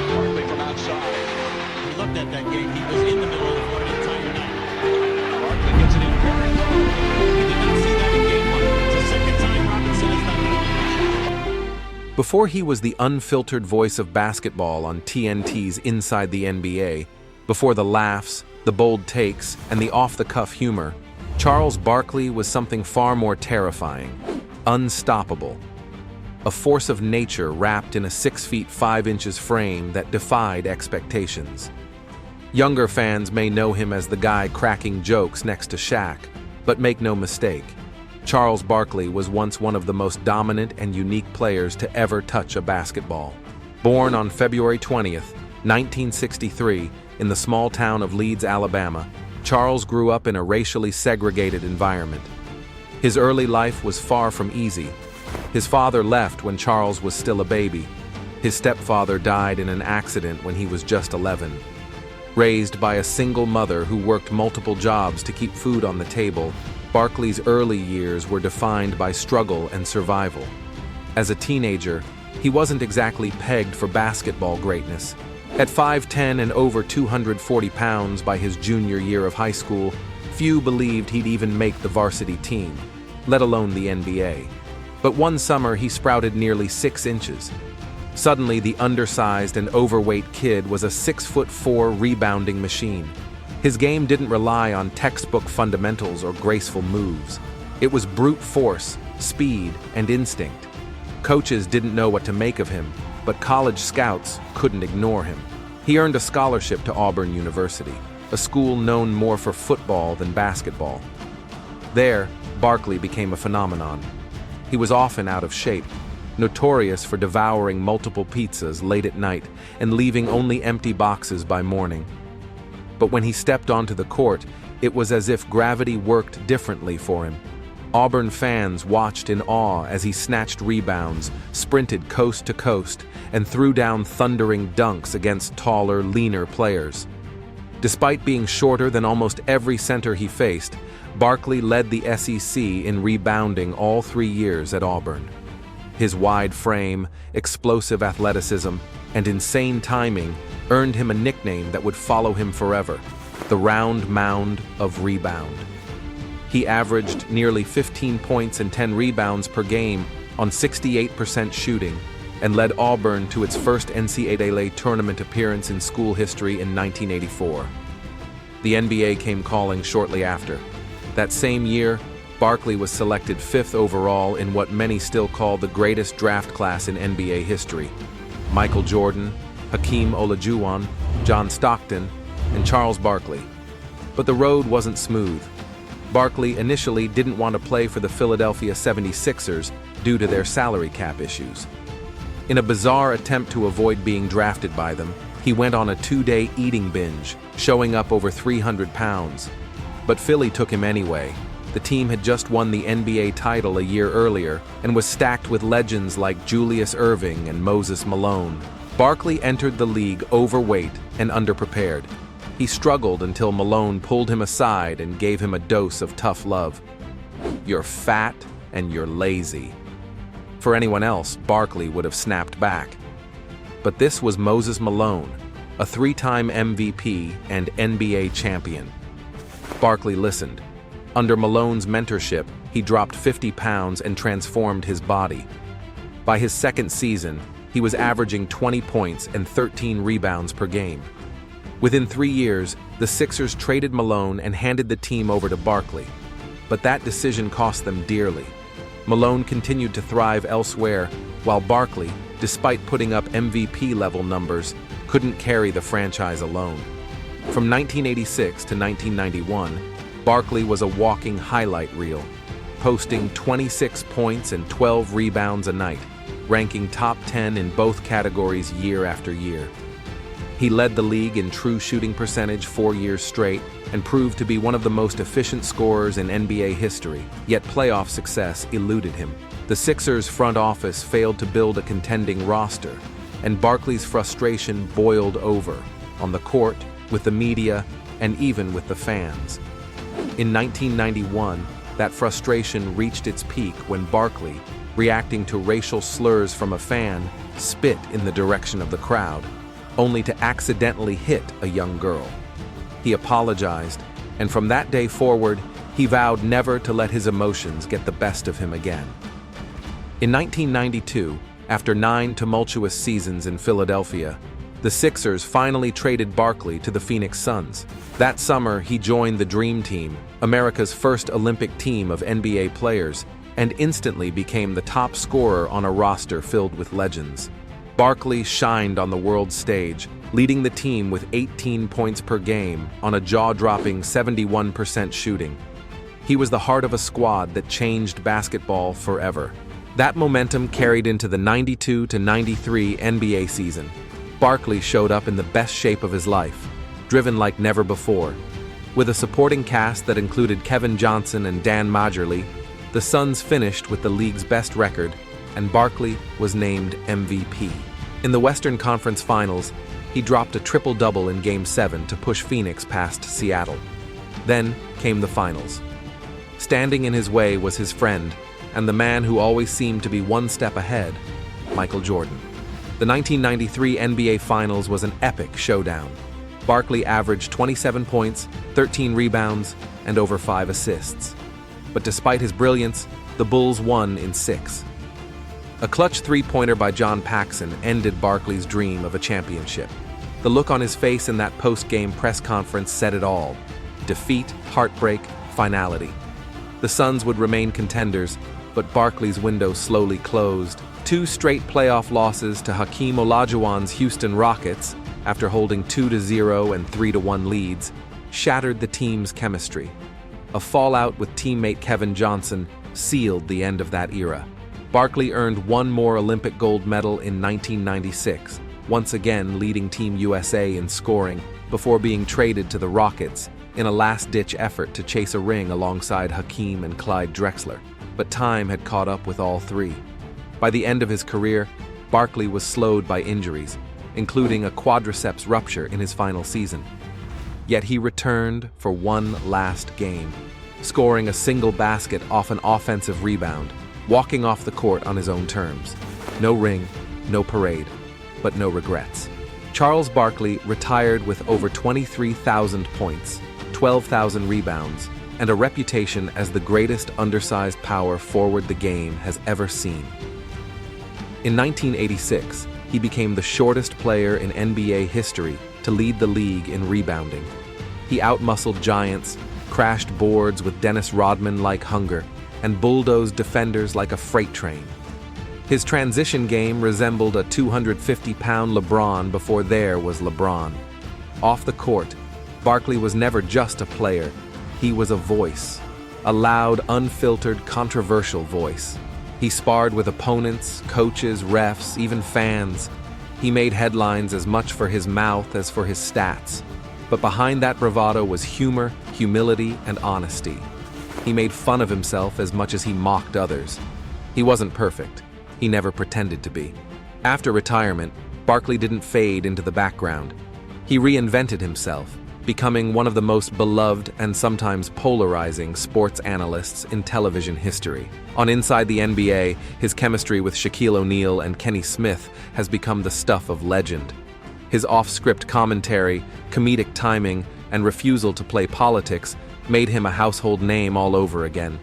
Barkley from outside. He looked at that game. He was in the middle of the floor the entire night. Barkley gets it in very low. We did not see that in game one. It's the second time Robinson has done it. Before he was the unfiltered voice of basketball on TNT's Inside the NBA, before the laughs, the bold takes, and the off-the-cuff humor, Charles Barkley was something far more terrifying, unstoppable. A force of nature wrapped in a 6 feet 5 inches frame that defied expectations. Younger fans may know him as the guy cracking jokes next to Shaq, but make no mistake, Charles Barkley was once one of the most dominant and unique players to ever touch a basketball. Born on February 20th, 1963, in the small town of Leeds, Alabama, Charles grew up in a racially segregated environment. His early life was far from easy. His father left when Charles was still a baby. His stepfather died in an accident when he was just 11. Raised by a single mother who worked multiple jobs to keep food on the table, Barkley's early years were defined by struggle and survival. As a teenager, he wasn't exactly pegged for basketball greatness. At 5'10" and over 240 pounds by his junior year of high school, few believed he'd even make the varsity team, let alone the NBA. But one summer he sprouted nearly 6 inches. Suddenly, the undersized and overweight kid was a 6'4" rebounding machine. His game didn't rely on textbook fundamentals or graceful moves. It was brute force, speed, and instinct. Coaches didn't know what to make of him, but college scouts couldn't ignore him. He earned a scholarship to Auburn University, a school known more for football than basketball. There, Barkley became a phenomenon. He was often out of shape, notorious for devouring multiple pizzas late at night and leaving only empty boxes by morning. But when he stepped onto the court, it was as if gravity worked differently for him. Auburn fans watched in awe as he snatched rebounds, sprinted coast to coast, and threw down thundering dunks against taller, leaner players. Despite being shorter than almost every center he faced, Barkley led the SEC in rebounding all 3 years at Auburn. His wide frame, explosive athleticism, and insane timing earned him a nickname that would follow him forever: the round Mound of Rebound. He averaged nearly 15 points and 10 rebounds per game on 68% shooting and led Auburn to its first NCAA tournament appearance in school history in 1984. The NBA came calling shortly after. That same year, Barkley was selected 5th overall in what many still call the greatest draft class in NBA history. Michael Jordan, Hakeem Olajuwon, John Stockton, and Charles Barkley. But the road wasn't smooth. Barkley initially didn't want to play for the Philadelphia 76ers due to their salary cap issues. In a bizarre attempt to avoid being drafted by them, he went on a 2-day eating binge, showing up over 300 pounds. But Philly took him anyway. The team had just won the NBA title a year earlier and was stacked with legends like Julius Erving and Moses Malone. Barkley entered the league overweight and underprepared. He struggled until Malone pulled him aside and gave him a dose of tough love. "You're fat and you're lazy." For anyone else, Barkley would have snapped back. But this was Moses Malone, a 3-time MVP and NBA champion. Barkley listened. Under Malone's mentorship, he dropped 50 pounds and transformed his body. By his second season, he was averaging 20 points and 13 rebounds per game. Within 3 years, the Sixers traded Malone and handed the team over to Barkley. But that decision cost them dearly. Malone continued to thrive elsewhere, while Barkley, despite putting up MVP-level numbers, couldn't carry the franchise alone. From 1986 to 1991, Barkley was a walking highlight reel, posting 26 points and 12 rebounds a night, ranking top 10 in both categories year after year. He led the league in true shooting percentage 4 years straight and proved to be one of the most efficient scorers in NBA history, yet playoff success eluded him. The Sixers' front office failed to build a contending roster, and Barkley's frustration boiled over, on the court, with the media, and even with the fans. In 1991, that frustration reached its peak when Barkley, reacting to racial slurs from a fan, spit in the direction of the crowd, only to accidentally hit a young girl. He apologized, and from that day forward, he vowed never to let his emotions get the best of him again. In 1992, after 9 tumultuous seasons in Philadelphia, the Sixers finally traded Barkley to the Phoenix Suns. That summer, he joined the Dream Team, America's first Olympic team of NBA players, and instantly became the top scorer on a roster filled with legends. Barkley shined on the world stage, leading the team with 18 points per game on a jaw-dropping 71% shooting. He was the heart of a squad that changed basketball forever. That momentum carried into the 92-93 NBA season. Barkley showed up in the best shape of his life, driven like never before. With a supporting cast that included Kevin Johnson and Dan Majerle, the Suns finished with the league's best record, and Barkley was named MVP. In the Western Conference Finals, he dropped a triple-double in Game 7 to push Phoenix past Seattle. Then came the finals. Standing in his way was his friend, and the man who always seemed to be one step ahead, Michael Jordan. The 1993 NBA Finals was an epic showdown. Barkley averaged 27 points, 13 rebounds, and over 5 assists. But despite his brilliance, the Bulls won in 6. A clutch three-pointer by John Paxson ended Barkley's dream of a championship. The look on his face in that post-game press conference said it all: defeat, heartbreak, finality. The Suns would remain contenders, but Barkley's window slowly closed. 2 straight playoff losses to Hakeem Olajuwon's Houston Rockets, after holding 2-0 and 3-1 leads, shattered the team's chemistry. A fallout with teammate Kevin Johnson sealed the end of that era. Barkley earned one more Olympic gold medal in 1996, once again leading Team USA in scoring, before being traded to the Rockets in a last-ditch effort to chase a ring alongside Hakeem and Clyde Drexler. But time had caught up with all three. By the end of his career, Barkley was slowed by injuries, including a quadriceps rupture in his final season. Yet he returned for one last game, scoring a single basket off an offensive rebound, walking off the court on his own terms. No ring, no parade, but no regrets. Charles Barkley retired with over 23,000 points, 12,000 rebounds, and a reputation as the greatest undersized power forward the game has ever seen. In 1986, he became the shortest player in NBA history to lead the league in rebounding. He outmuscled giants, crashed boards with Dennis Rodman-like hunger, and bulldozed defenders like a freight train. His transition game resembled a 250-pound LeBron before there was LeBron. Off the court, Barkley was never just a player. He was a voice, a loud, unfiltered, controversial voice. He sparred with opponents, coaches, refs, even fans. He made headlines as much for his mouth as for his stats. But behind that bravado was humor, humility, and honesty. He made fun of himself as much as he mocked others. He wasn't perfect. He never pretended to be. After retirement, Barkley didn't fade into the background. He reinvented himself, becoming one of the most beloved and sometimes polarizing sports analysts in television history. On Inside the NBA, his chemistry with Shaquille O'Neal and Kenny Smith has become the stuff of legend. His off-script commentary, comedic timing, and refusal to play politics made him a household name all over again.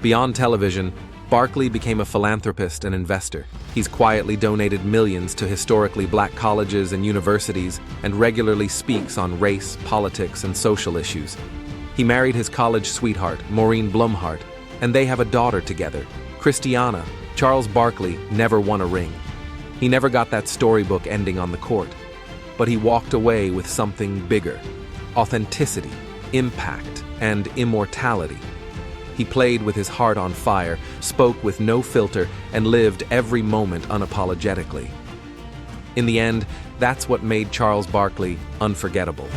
Beyond television, Barkley became a philanthropist and investor. He's quietly donated millions to historically black colleges and universities and regularly speaks on race, politics, and social issues. He married his college sweetheart, Maureen Blumhart, and they have a daughter together, Christiana. Charles Barkley never won a ring. He never got that storybook ending on the court. But he walked away with something bigger: authenticity, impact, and immortality. He played with his heart on fire, spoke with no filter, and lived every moment unapologetically. In the end, that's what made Charles Barkley unforgettable.